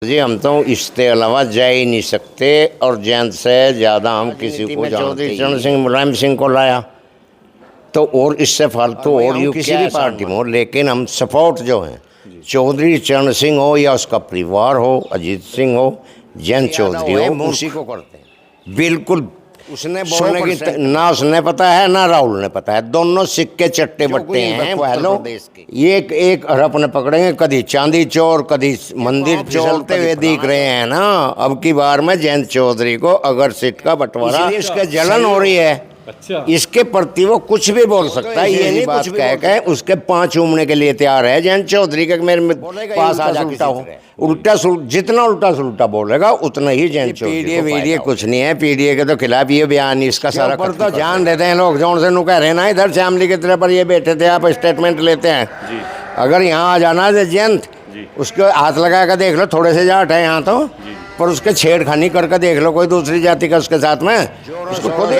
जी हम तो इसके अलावा जा ही नहीं सकते और जैन से ज़्यादा हम किसी को जानते ही चरण सिंह मुलायम सिंह को लाया तो और इससे फालतू और यूँ किसी भी पार्टी में हो, लेकिन हम सपोर्ट जो है चौधरी चरण सिंह हो या उसका परिवार हो, अजीत सिंह हो, जयंत चौधरी हो, उसी को करते हैं। बिल्कुल उसने बोलने की ना उसने पता है ना राहुल ने पता है, दोनों सिक्के चट्टे बट्टे हैं। हेलो ये एक हड़प ने पकड़ेंगे, कभी चांदी चोर कभी मंदिर चोरते हुए दिख रहे हैं ना। अब की बार में जयंत चौधरी को अगर सीट का बंटवारा इसके जलन हो रही है, अच्छा इसके प्रति वो कुछ भी बोल सकता है। ये नहीं बात कह के उसके 5 उमने के लिए तैयार है जयंत चौधरी के मेरे पास आ जाता हो। उल्टा जितना उल्टा सुल्टा बोलेगा उतना ही जयंत चौधरी पीडीए कुछ नहीं है। पीडीए के तो खिलाफ ये बयान इसका सारा पर तो ध्यान देते हैं लोग। जौन से नु कह रहे ना इधर श्यामली की तरह पर ये बैठे थे, आप स्टेटमेंट लेते हैं। अगर यहाँ आ जाना है जयंत, उसके हाथ लगा कर देख लो, थोड़े से जाट है यहाँ तो, पर उसके छेड़खानी करके देख लो कोई दूसरी जाति का उसके साथ में, उसको खुद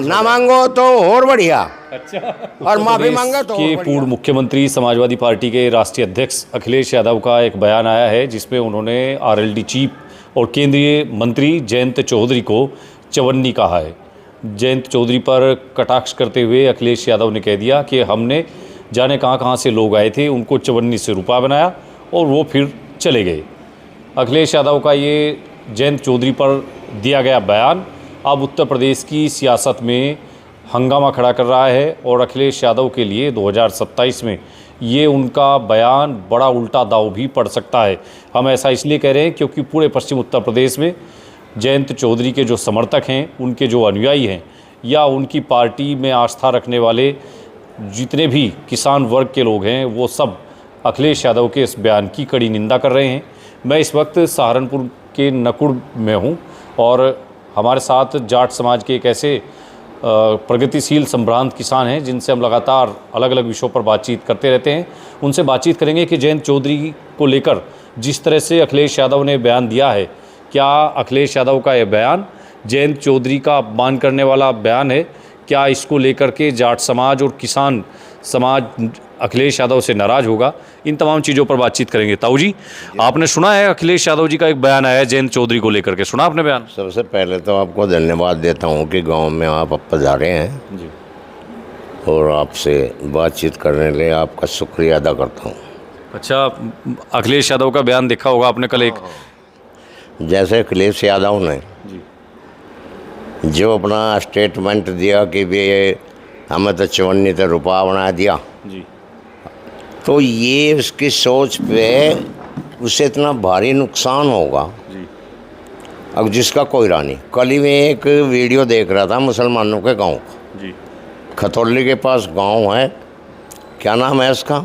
ना मांगो तो और बढ़िया। अच्छा। और माफी मांगा तो के पूर्व मुख्यमंत्री समाजवादी पार्टी के राष्ट्रीय अध्यक्ष अखिलेश यादव का एक बयान आया है जिसमें उन्होंने आरएलडी चीफ और केंद्रीय मंत्री जयंत चौधरी को चवन्नी कहा है। जयंत चौधरी पर कटाक्ष करते हुए अखिलेश यादव ने कह दिया कि हमने जाने कहाँ से लोग आए थे, उनको चवन्नी से रुपा बनाया और वो फिर चले गए। अखिलेश यादव का ये जयंत चौधरी पर दिया गया बयान अब उत्तर प्रदेश की सियासत में हंगामा खड़ा कर रहा है और अखिलेश यादव के लिए 2027 में ये उनका बयान बड़ा उल्टा दाव भी पड़ सकता है। हम ऐसा इसलिए कह रहे हैं क्योंकि पूरे पश्चिम उत्तर प्रदेश में जयंत चौधरी के जो समर्थक हैं, उनके जो अनुयायी हैं या उनकी पार्टी में आस्था रखने वाले जितने भी किसान वर्ग के लोग हैं, वो सब अखिलेश यादव के इस बयान की कड़ी निंदा कर रहे हैं। मैं इस वक्त सहारनपुर के नकुड़ में हूं और हमारे साथ जाट समाज के एक ऐसे प्रगतिशील संभ्रांत किसान हैं जिनसे हम लगातार अलग अलग विषयों पर बातचीत करते रहते हैं। उनसे बातचीत करेंगे कि जयंत चौधरी को लेकर जिस तरह से अखिलेश यादव ने बयान दिया है, क्या अखिलेश यादव का यह बयान जयंत चौधरी का अपमान करने वाला बयान है? क्या इसको लेकर के जाट समाज और किसान समाज अखिलेश यादव से नाराज़ होगा? इन तमाम चीज़ों पर बातचीत करेंगे। ताऊ जी, आपने सुना है अखिलेश यादव जी का एक बयान आया है जयंत चौधरी को लेकर के, सुना आपने बयान? सबसे पहले तो आपको धन्यवाद देता हूँ कि गांव में आप अब पधारे हैं जी, और आपसे बातचीत करने के लिए आपका शुक्रिया अदा करता हूँ। अच्छा, अखिलेश यादव का बयान देखा होगा आपने कल एक, जैसे अखिलेश यादव ने जो अपना स्टेटमेंट दिया कि वे हमें तो चवन्नी तो रुपया बना दिया जी, तो ये उसकी सोच पे उसे इतना भारी नुकसान होगा जी। अब जिसका कोई रानी, कल ही मैं एक वीडियो देख रहा था मुसलमानों के गांव का जी, खतौली के पास गांव है, क्या नाम है उसका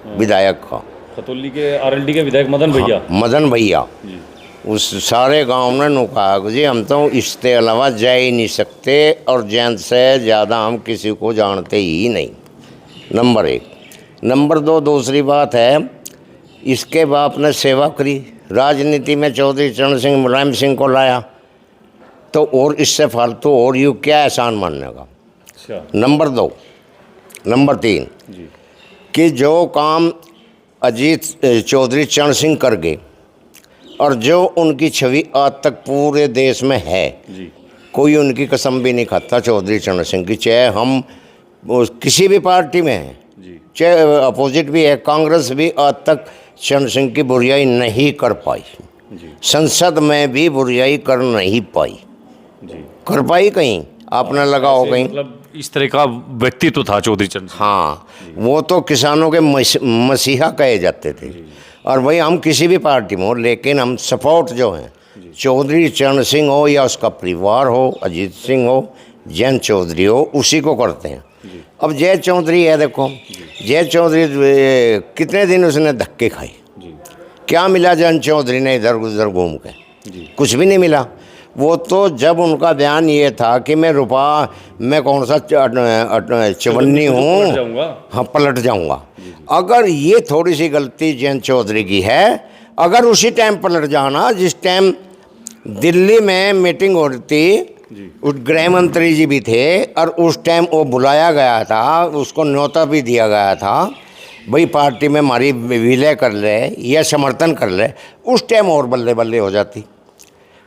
विधायक का, खतौली के आरएलडी के विधायक मदन भैया। हाँ, मदन भैया। उस सारे गांव ने कहा जी हम तो इसके अलावा जा ही नहीं सकते और जैन से ज़्यादा हम किसी को जानते ही नहीं। नंबर 1। नंबर 2, दूसरी बात है, इसके बाप ने सेवा करी राजनीति में, चौधरी चरण सिंह मुलायम सिंह को लाया, तो और इससे फालतू और यूँ क्या एहसान मानने का। अच्छा। नंबर 2। नंबर 3 जी, कि जो काम अजीत चौधरी चरण सिंह कर गए और जो उनकी छवि आज तक पूरे देश में है जी, कोई उनकी कसम भी नहीं खाता चौधरी चरण सिंह की, चाहे हम किसी भी पार्टी में हैं, चाहे अपोजिट भी है, कांग्रेस भी आज तक चरण सिंह की बुराई नहीं कर पाई जी, संसद में भी बुराई कर नहीं पाई जी, कर पाई कहीं आपने लगाओ कहीं, मतलब इस तरह का व्यक्तित्व था चौधरी चरण सिंह। हाँ, वो तो किसानों के मसीहा कहे जाते थे। और भाई हम किसी भी पार्टी में हो, लेकिन हम सपोर्ट जो हैं चौधरी चरण सिंह हो या उसका परिवार हो, अजीत सिंह हो, जयंत चौधरी हो, उसी को करते हैं। अब जय चौधरी है, देखो जय चौधरी कितने दिन उसने धक्के खाए, क्या मिला जयंत चौधरी ने इधर उधर घूम के? कुछ भी नहीं मिला। वो तो जब उनका बयान ये था कि मैं कौन सा चवन्नी हूँ, हाँ पलट जाऊँगा। अगर ये थोड़ी सी गलती जयंत चौधरी की है, अगर उसी टाइम पलट जाना जिस टाइम दिल्ली में मीटिंग हो रही थी, गृह मंत्री जी भी थे और उस टाइम वो बुलाया गया था, उसको न्योता भी दिया गया था, भाई पार्टी में हमारी विलय कर ले या समर्थन कर ले, उस टाइम और बल्ले बल्ले हो जाती।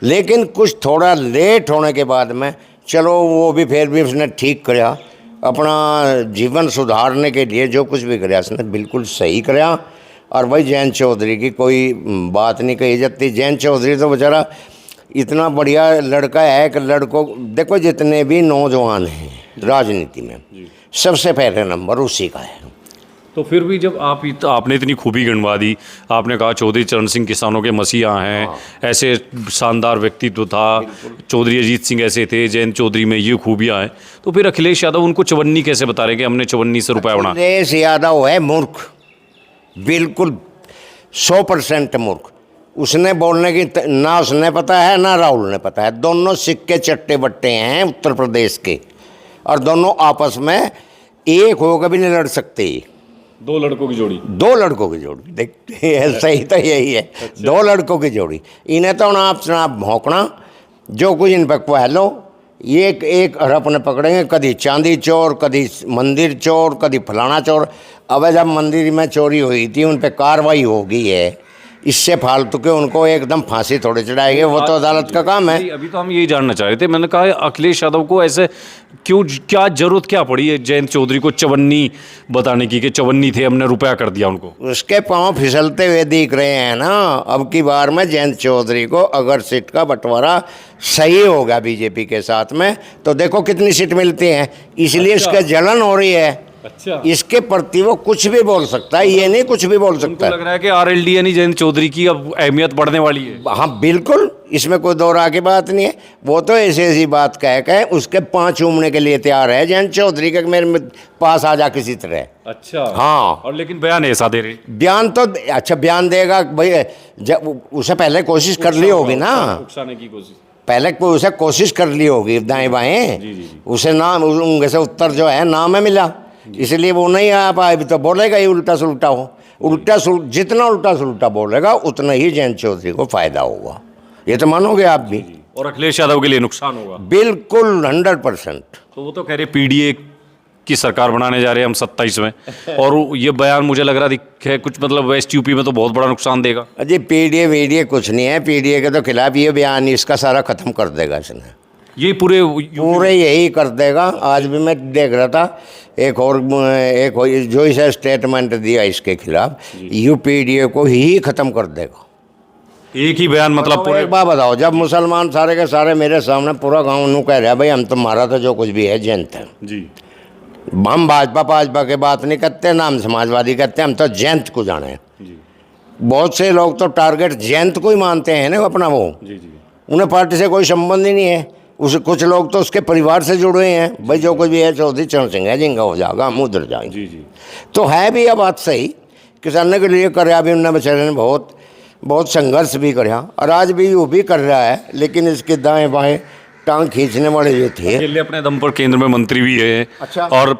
लेकिन कुछ थोड़ा लेट होने के बाद में चलो वो भी फिर भी उसने ठीक कराया, अपना जीवन सुधारने के लिए जो कुछ भी कराया उसने बिल्कुल सही कराया। और भाई जयंत चौधरी की कोई बात नहीं कही जाती। जयंत चौधरी तो बेचारा इतना बढ़िया लड़का है कि लड़कों देखो जितने भी नौजवान हैं राजनीति में सबसे पहले नंबर उसी का है। तो फिर भी जब आपने इतनी खूबी गिनवा दी, आपने कहा चौधरी चरण सिंह किसानों के मसीहा हैं, ऐसे शानदार व्यक्तित्व था, चौधरी अजीत सिंह ऐसे थे, जयंत चौधरी में ये खूबियाँ हैं, तो फिर अखिलेश यादव उनको चवन्नी कैसे बता रहे कि हमने चवन्नी से रुपया बना? अखिलेश यादव है मूर्ख, बिल्कुल 100% मूर्ख। उसने बोलने की ना उसने पता है ना राहुल ने पता है। दोनों सिक्के चट्टे बट्टे हैं उत्तर प्रदेश के, और दोनों आपस में एक होकर भी नहीं लड़ सकते। दो लड़कों की जोड़ी, दो लड़कों की जोड़ी देख सही तो यही है। अच्छा। दो लड़कों की जोड़ी, इन्हें तो ना आप भौंकना जो कुछ इन पर कह लो, ये एक हड़प ने पकड़ेंगे, कभी चांदी चोर, कभी मंदिर चोर, कभी फलाना चोर। अब जब मंदिर में चोरी हुई थी उन पर कार्रवाई हो गई है, इससे फालतू के उनको एकदम फांसी थोड़े चढ़ाएंगे, वो तो अदालत का काम है। अभी तो हम यही जानना चाह रहे थे, मैंने कहा अखिलेश यादव को ऐसे क्यों, क्या जरूरत क्या पड़ी है जयंत चौधरी को चवन्नी बताने की कि चवन्नी थे हमने रुपया कर दिया उनको? उसके पांव फिसलते हुए दिख रहे हैं ना। अब की बार में जयंत चौधरी को अगर सीट का बंटवारा सही होगा बीजेपी के साथ में तो देखो कितनी सीट मिलती है, इसलिए इसके जलन हो रही है। अच्छा, इसके प्रति वो कुछ भी बोल सकता है, ये नहीं कुछ भी बोल सकता है। लग रहा है कि आरएलडी यानी जयंत चौधरी की अब अहमियत बढ़ने वाली है। हाँ बिल्कुल, इसमें कोई दो राह की बात नहीं है। वो तो ऐसी बात कह के उसके 5 उमने के लिए तैयार है जयंत चौधरी के मेरे पास आ जा किसी तरह। अच्छा, हाँ, और लेकिन बयान ऐसा दे रहे, बयान तो अच्छा बयान देगा भाई, जब उसे पहले कोशिश कर ली होगी ना, उकसाने की कोशिश पहले उसे कोशिश कर ली होगी दाएं बाएं, उसे नाम उनके से उत्तर जो है नाम है मिला, इसलिए वो नहीं आ पाए। तो बोलेगा ही उल्टा सुलटा हो, जितना उल्टा सुलटा बोलेगा उतना ही जयंत चौधरी को फायदा होगा, ये तो मानोगे आप भी। और अखिलेश यादव के लिए नुकसान होगा बिल्कुल 100%। तो वो तो कह रहे पीडीए की सरकार बनाने जा रहे हैं हम 27 में, और ये बयान मुझे लग रहा है कुछ मतलब वेस्ट यूपी में तो बहुत बड़ा नुकसान देगा। अजी पीडीए कुछ नहीं है, पीडीए के तो खिलाफ ये बयान इसका सारा खत्म कर देगा इसने, ये पूरे यही कर देगा। आज भी मैं देख रहा था एक जो इसे स्टेटमेंट दिया इसके खिलाफ, यूपीडीए को ही खत्म कर देगा। एक ही बयान मतलब पूरे। एक बात बताओ, जब मुसलमान सारे के सारे मेरे सामने पूरा गांव नू कह रहा है भाई हम तुम्हारा तो जो कुछ भी है जयंत है जी, हम भाजपा के बात नहीं करते ना हम समाजवादी करते, हम तो जयंत को जाने। बहुत से लोग तो टारगेट जयंत को ही मानते हैं ना अपना, वो उन्हें पार्टी से कोई संबंध ही नहीं है। कुछ लोग तो उसके परिवार से जुड़े हुए हैं, भाई जो कुछ भी है चौधरी चरण सिंह है, जिंगा हो जाएगा हम उधर जाएंगे। तो है भी यह बात सही, किसानों के लिए कराया भी उन्होंने बेचारे ने बहुत संघर्ष भी कराया, और आज भी वो भी कर रहा है। लेकिन इसके दाएं बाएं टांग खींचने वाले जो थे, अकेले अपने दम पर केंद्र में मंत्री भी है। अच्छा। और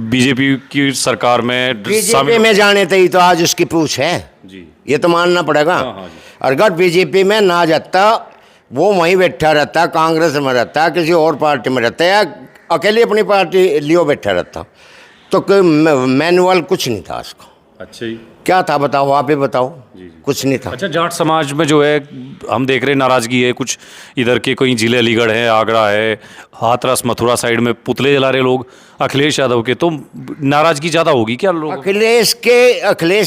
बीजेपी की सरकार में बीजेपी में जाने थे ही तो आज उसकी पूछ है जी, ये तो मानना पड़ेगा। अगर बीजेपी में ना जाता, वो वहीं बैठा रहता, कांग्रेस में रहता, किसी और पार्टी में रहता, या अकेले अपनी पार्टी लियो बैठा रहता, तो कोई मैनुअल कुछ नहीं था उसका। अच्छा ही क्या था बताओ, आप ही बताओ। कुछ नहीं था। अच्छा, जाट समाज में जो है हम देख रहे हैं नाराजगी है, कुछ इधर के कई जिले अलीगढ़ है, आगरा है, हाथरस मथुरा साइड में पुतले जला रहे लोग अखिलेश यादव के, तो नाराजगी ज्यादा होगी क्या लोग? अखिलेश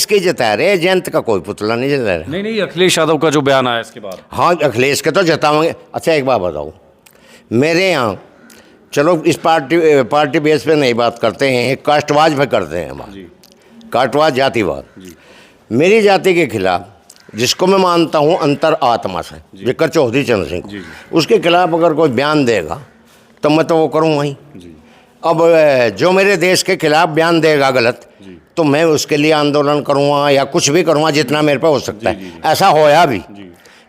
के जता रहे, जयंत का कोई पुतला नहीं जला रहे। नहीं, अखिलेश यादव का जो बयान आया इसके बाद। हाँ, अखिलेश के तो जताओगे। अच्छा एक बात बताओ, मेरे यहाँ चलो इस पार्टी बेस पे नहीं बात करते हैं, कास्टवाज पे करते हैं बात, कास्टवाज जातिवाद। मेरी जाति के खिलाफ, जिसको मैं मानता हूँ अंतर आत्मा से, जिक्र चौधरी चरण सिंह, उसके खिलाफ अगर कोई बयान देगा तो मैं तो वो करूँगा ही। अब जो मेरे देश के खिलाफ बयान देगा गलत, तो मैं उसके लिए आंदोलन करूँगा या कुछ भी करूँगा जितना मेरे पे हो सकता है। ऐसा होया भी।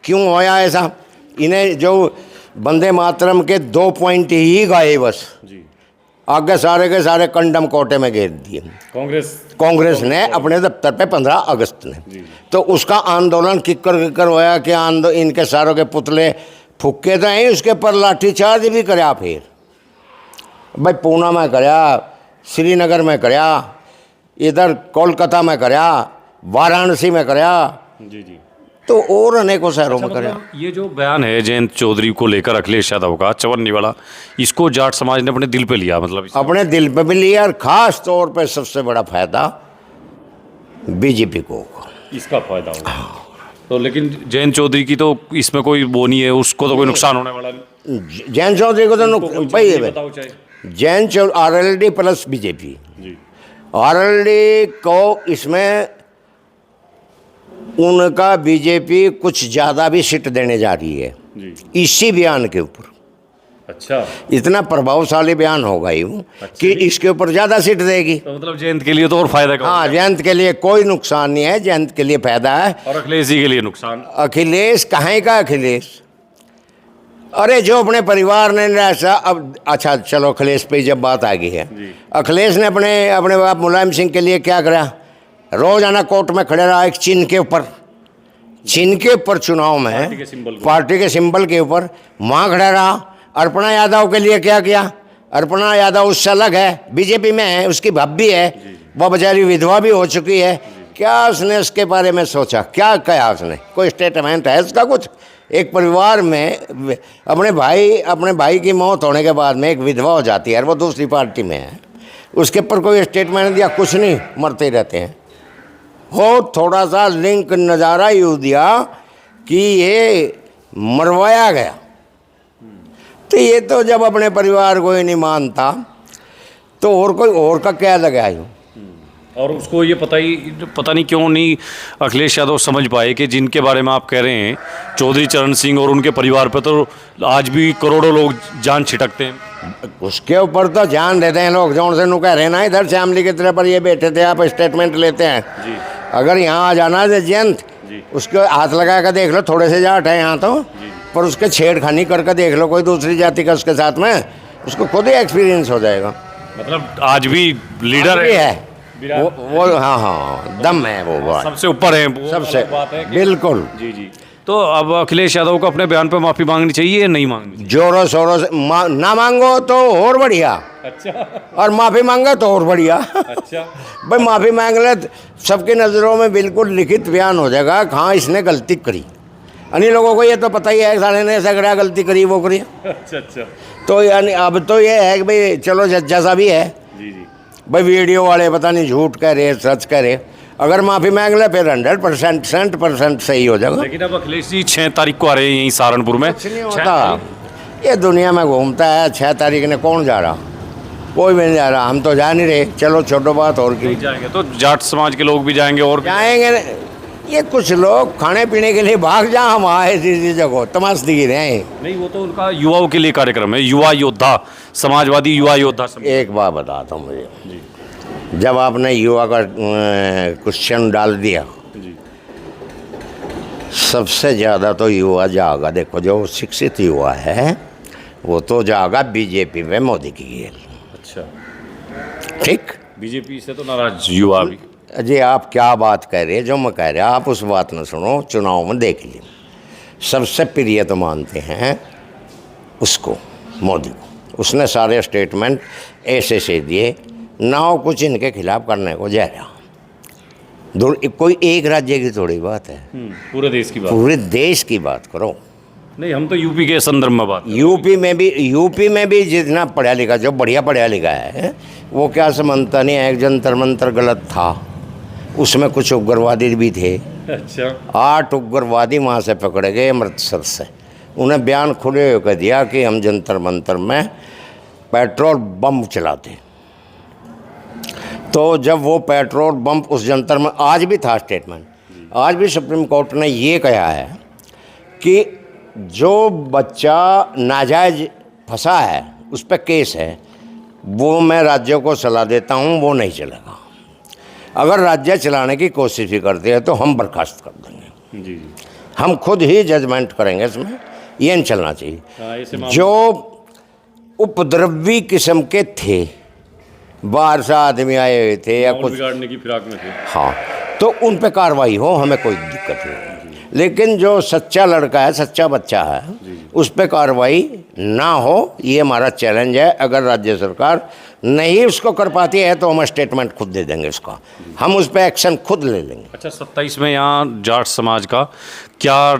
क्यों होया ऐसा? इन्हें जो वंदे मातरम के 2 पॉइंट ही गाए बस, आगे सारे के सारे कंडम कोटे में घेर दिए कांग्रेस ने अपने दफ्तर पे 15 अगस्त ने। तो उसका आंदोलन किक्कर होया कि इनके सारों के पुतले फूके तो हैं, उसके पर लाठीचार्ज भी कराया। फिर भाई पूना में कराया, श्रीनगर में कराया, इधर कोलकाता में कराया, वाराणसी में कराया, जी जी। तो और अनेकों शहरों में कराया। ये जो बयान है जयंत चौधरी को लेकर अखिलेश यादव का चवन्नी वाला, इसको जाट समाज ने अपने दिल पे लिया, मतलब अपने दिल पे भी लिया, और खास तौर पे सबसे बड़ा फायदा बीजेपी को होगा। इसका फायदा होगा। तो लेकिन जयंत चौधरी की तो इसमें कोई वो नहीं है, उसको तो कोई नुकसान होने वाला नहीं। जैन चौधरी को तो भाई बताओ चाहे। Jain Chaudhary RLD plus BJP, जी आरएलडी को इसमें उनका बीजेपी कुछ ज़्यादा भी सीट देने जा रही है जी। इसी बयान के ऊपर। अच्छा, इतना प्रभावशाली बयान होगा यूँ कि इसके ऊपर ज़्यादा सीट देगी। तो मतलब जयंत के लिए तो और फायदा का हाँ, जयंत के लिए कोई नुकसान नहीं है, जयंत के लिए फायदा है। और अखिलेश जी के लिए नुकसान। अखिलेश कहाँ का अखिलेश, अरे जो अपने परिवार ने ऐसा, अब अच्छा चलो अखिलेश पे जब बात आ गई है, अखिलेश ने अपने अपने बाप मुलायम सिंह के लिए क्या करा, रोजाना कोर्ट में खड़े रहा एक चिन्ह के ऊपर, चिन्ह के ऊपर चुनाव में पार्टी के सिंबल के ऊपर वहाँ खड़ा रहा। अर्पणा यादव के लिए क्या किया, अर्पणा यादव उससे अलग है, बीजेपी में है, उसकी भाभी है, वो बेचारी विधवा भी हो चुकी है। क्या उसने उसके बारे में सोचा, क्या कहा उसने, कोई स्टेटमेंट है उसका कुछ? एक परिवार में अपने भाई की मौत होने के बाद में एक विधवा हो जाती है और वो दूसरी पार्टी में है, उसके ऊपर कोई स्टेटमेंट दिया? कुछ नहीं, मरते ही रहते हैं। हो थोड़ा सा लिंक नज़ारा यूँ दिया कि ये मरवाया गया, तो ये तो जब अपने परिवार को ही नहीं मानता तो और कोई और का क्या लगा यूँ। और उसको ये पता नहीं क्यों नहीं अखिलेश यादव समझ पाए कि जिनके बारे में आप कह रहे हैं चौधरी चरण सिंह और उनके परिवार पर तो आज भी करोड़ों लोग जान छिटकते हैं। उसके ऊपर तो जान देते हैं लोग, जौन से नु कह रहे ना इधर श्यामली की तरह पर ये बैठे थे, आप स्टेटमेंट लेते हैं जी। अगर यहाँ आ जाना है जयंत, उसके हाथ लगा कर देख लो, थोड़े से जाट है यहाँ तो, पर उसके छेड़खानी करके देख लो कोई दूसरी जाति का उसके साथ में, उसको खुद ही एक्सपीरियंस हो जाएगा। मतलब आज भी लीडर है वो हाँ दम है, वो सबसे ऊपर है, वो सबसे बात है बिल्कुल। जी जी। तो अब अखिलेश यादव को अपने बयान पर माफी मांगनी चाहिए या नहीं मांगनी चाहिए? जोरों शोरों से ना मांगो तो और बढ़िया, अच्छा, और माफ़ी मांगे तो और बढ़िया। अच्छा भाई माफ़ी मांग ले, सबकी नज़रों में बिल्कुल लिखित बयान हो जाएगा कहाँ इसने गलती करी। अन्य लोगों को ये तो पता ही है साले ने ऐसा करा, गलती करी वो करी। अच्छा अच्छा। तो यानी अब तो ये है कि भाई चलो जैसा भी है, जी जी। भाई वीडियो वाले पता नहीं झूठ कह रहे सच कह रहे, अगर माफ़ी मांग ले फिर 100% सही हो जाएगा। लेकिन अब अखिलेश जी 6 तारीख को आ रहे हैं यहीं सहारनपुर में। कुछ नहीं होता, ये दुनिया में घूमता है। 6 तारीख ने कौन जा रहा, कोई भी नहीं जा रहा, हम तो जा नहीं रहे। चलो छोटो बात और की जाएंगे तो जाट समाज के लोग भी जाएंगे और जाएंगे। ये कुछ लोग खाने पीने के लिए भाग जा, हम आए इसी जगह तमाशगी रहे। नहीं, वो तो उनका युवाओं के लिए कार्यक्रम है, युवा योद्धा, समाजवादी युवा योद्धा। एक बात बताता हूँ मुझे, जब आपने युवा का क्वेश्चन डाल दिया, सबसे ज़्यादा तो युवा जागा, देखो जो शिक्षित युवा है वो तो जागा बीजेपी में मोदी की खेल। अच्छा, ठीक, बीजेपी से तो नाराज युवा भी। जी आप क्या बात कह रहे हैं, जो मैं कह रहा आप उस बात न सुनो, चुनाव में देख लीजिए। सबसे प्रिय तो मानते हैं उसको, मोदी को। उसने सारे स्टेटमेंट ऐसे से दिए ना हो कुछ इनके खिलाफ करने को जा रहा। कोई एक राज्य की थोड़ी बात है, पूरे देश की बात, पूरे देश की बात करो। नहीं, हम तो यूपी के संदर्भ में बात। यूपी में भी जितना पढ़ा लिखा, जो बढ़िया पढ़ा लिखा है, वो क्या समझता नहीं है, एक जंतर मंतर गलत था, उसमें कुछ उग्रवादी भी थे। अच्छा, 8 उग्रवादी वहाँ से पकड़े गए अमृतसर से। उन्हें बयान खुले होकर दिया कि हम जंतर मंतर में पेट्रोल बम चलाते। तो जब वो पेट्रोल बम उस जंतर में, आज भी था स्टेटमेंट, आज भी सुप्रीम कोर्ट ने ये कहा है कि जो बच्चा नाजायज फंसा है उस पर केस है, वो मैं राज्यों को सलाह देता हूँ वो नहीं चलेगा। अगर राज्य चलाने की कोशिश भी करते हैं तो हम बर्खास्त कर देंगे। जी। हम खुद ही जजमेंट करेंगे इसमें, ये नहीं चलना चाहिए। जो उपद्रवी किस्म के थे, बाहर से आदमी आए हुए थे या कुछ बिगाड़ने की फिराक में थे, हाँ, तो उन पे कार्रवाई हो, हमें कोई दिक्कत नहीं। लेकिन जो सच्चा लड़का है, सच्चा बच्चा है, उस पर कार्रवाई ना हो, ये हमारा चैलेंज है। अगर राज्य सरकार नहीं उसको कर पाती है तो हम स्टेटमेंट खुद दे देंगे उसका, हम उस पर एक्शन खुद ले लेंगे। अच्छा, 27 में यहाँ जाट समाज का क्या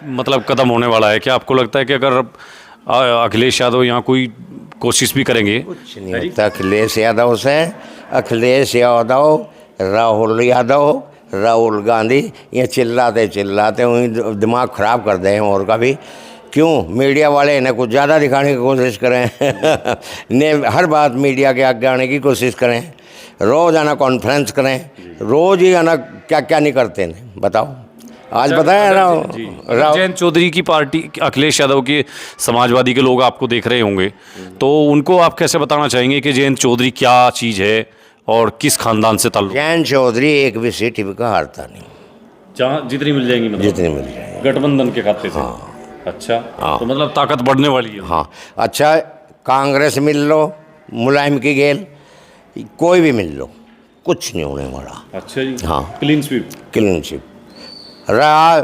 मतलब कदम होने वाला है? क्या आपको लगता है कि अगर अखिलेश यादव यहाँ कोई कोशिश भी करेंगे? कुछ नहीं होता अखिलेश यादव से। अखिलेश यादव, राहुल यादव, राहुल गांधी ये चिल्लाते चिल्लाते वहीं दिमाग ख़राब कर दें और का भी। क्यों मीडिया वाले इन्हें कुछ ज़्यादा दिखाने की कोशिश करें ने हर बात मीडिया के आगे आने की कोशिश करें, रोज़ आना कॉन्फ्रेंस करें, रोज़ ही आना क्या क्या नहीं करते हैं बताओ। आज बताया राव जयंत चौधरी की पार्टी, अखिलेश यादव के समाजवादी के लोग आपको देख रहे होंगे, तो उनको आप कैसे बताना चाहेंगे कि जयंत चौधरी क्या चीज़ है और किस खानदान से ताल्लुक? जयंत चौधरी एक भी सीट का हारता नहीं, जहाँ जितनी मिल जाएंगी, मतलब जितनी मिल जाए गठबंधन के खाते से। हाँ। अच्छा, हाँ। तो मतलब ताकत बढ़ने वाली है। हाँ, अच्छा कांग्रेस मिल लो, मुलायम की गेल, कोई भी मिल लो, कुछ नहीं होने वाला। अच्छा जी। हाँ, क्लीन स्वीप। क्लीन स्वीप रहा।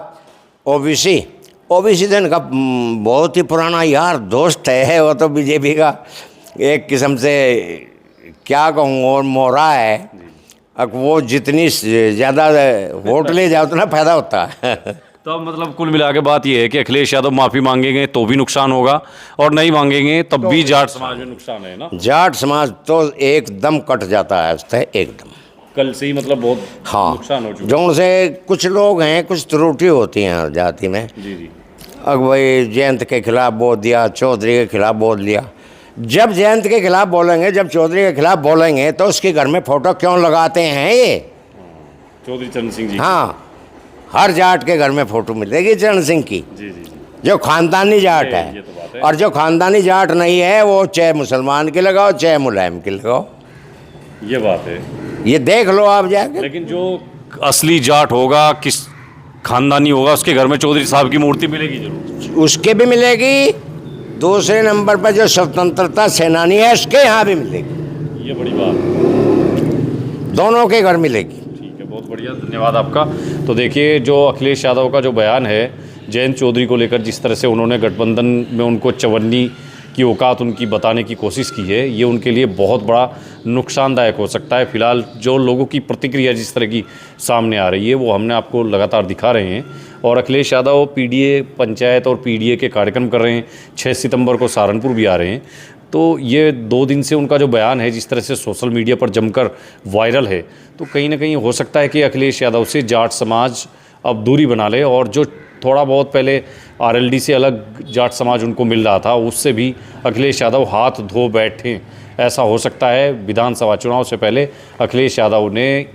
ओबीसी तो इनका बहुत ही पुराना यार दोस्त है, वो तो बीजेपी का एक किस्म से क्या कहूँ और मोहरा है। अब वो जितनी ज़्यादा वोट ले जाओ उतना फायदा होता है तो अब मतलब कुल मिला के बात यह है कि अखिलेश यादव माफ़ी मांगेंगे तो भी नुकसान होगा और नहीं मांगेंगे तब भी जाट समाज में नुकसान है ना। जाट समाज तो एकदम कट जाता है उससे, एकदम कल से ही मतलब बहुत हाँ नुकसान हो चुका। जो उनसे कुछ लोग हैं, कुछ त्रुटि होती हैं हर जाति में। जी जी। अब भाई जयंत के खिलाफ बोल दिया, चौधरी के खिलाफ बोल दिया। जब जयंत के खिलाफ बोलेंगे, जब चौधरी के खिलाफ बोलेंगे तो उसके घर में फोटो क्यों लगाते हैं ये? चौधरी चरण सिंह जी। हाँ, हर जाट के घर में फोटो मिलेगी चरण सिंह की, जी जी। जो खानदानी जाट ये है। तो बात है। और जो खानदानी जाट नहीं है वो चाहे मुसलमान की लगाओ चाहे मुलायम की लगाओ, ये बात है। ये देख लो आप जाके। लेकिन जो असली जाट होगा, किस खानदानी होगा, उसके घर में चौधरी साहब की मूर्ति मिलेगी जरूर। उसके भी मिलेगी, दूसरे नंबर पर जो स्वतंत्रता सेनानी है उसके यहाँ भी मिलेगी। ये बड़ी बात, दोनों के घर मिलेगी। ठीक है, बहुत बढ़िया, धन्यवाद आपका। तो देखिए, जो अखिलेश यादव का जो बयान है जयंत चौधरी को लेकर, जिस तरह से उन्होंने गठबंधन में उनको चवन्नी की औकात उनकी बताने की कोशिश की है, ये उनके लिए बहुत बड़ा नुकसानदायक हो सकता है। फिलहाल जो लोगों की प्रतिक्रिया जिस तरह की सामने आ रही है वो हमने आपको लगातार दिखा रहे हैं। और अखिलेश यादव पीडीए पंचायत और पीडीए के कार्यक्रम कर रहे हैं, 6 सितंबर को सहारनपुर भी आ रहे हैं। तो ये 2 दिन से उनका जो बयान है जिस तरह से सोशल मीडिया पर जमकर वायरल है, तो कहीं ना कहीं हो सकता है कि अखिलेश यादव से जाट समाज अब दूरी बना ले और जो थोड़ा बहुत पहले आरएलडी से अलग जाट समाज उनको मिल रहा था उससे भी अखिलेश यादव हाथ धो बैठें, ऐसा हो सकता है। विधानसभा चुनाव से पहले अखिलेश यादव ने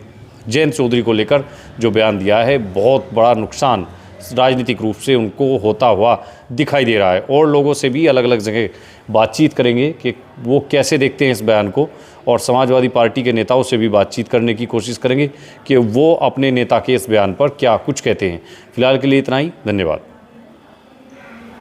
जयंत चौधरी को लेकर जो बयान दिया है, बहुत बड़ा नुकसान राजनीतिक रूप से उनको होता हुआ दिखाई दे रहा है। और लोगों से भी अलग अलग जगह बातचीत करेंगे कि वो कैसे देखते हैं इस बयान को, और समाजवादी पार्टी के नेताओं से भी बातचीत करने की कोशिश करेंगे कि वो अपने नेता के इस बयान पर क्या कुछ कहते हैं। फिलहाल के लिए इतना ही, धन्यवाद।